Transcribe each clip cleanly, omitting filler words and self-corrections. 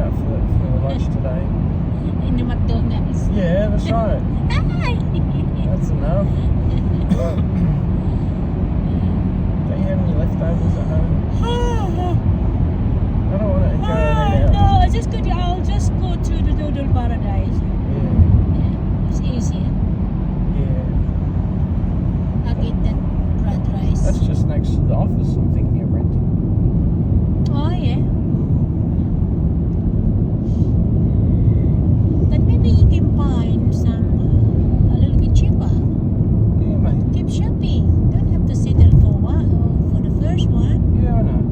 out for lunch today. In the McDonald's. Yeah, that's right. Hi! That's enough. Don't you have any leftovers at home? I don't want to go and eat out. No, I'll just go to the Noodle Paradise. Yeah. Yeah, it's easier. Yeah. I'll eat that fried rice. That's just next to the office I'm thinking of renting. Oh, yeah. But maybe you can find some a little bit cheaper. Yeah, mate. Keep shopping. Don't have to settle for for the first one. Yeah, I know.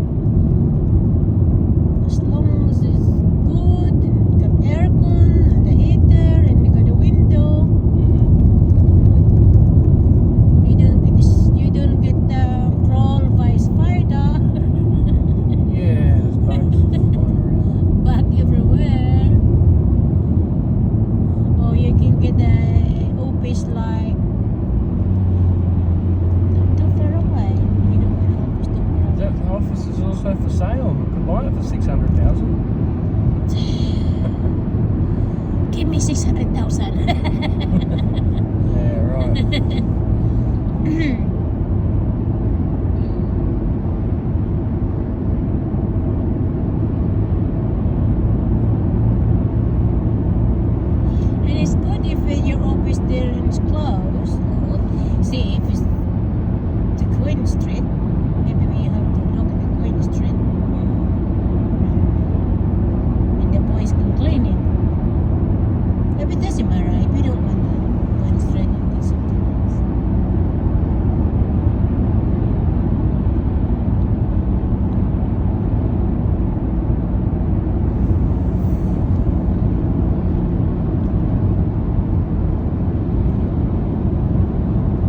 As long as it's good and got aircon and the heater and you got a window, you don't get crawled by spider. Yeah, there's bugs flying around. Bug everywhere. Or you can get a office like not too far away. You don't want an office too far away. That office is also for sale. We could buy it for 600,000. Give me 600,000. Yeah, right. And it's good if your office there is closed.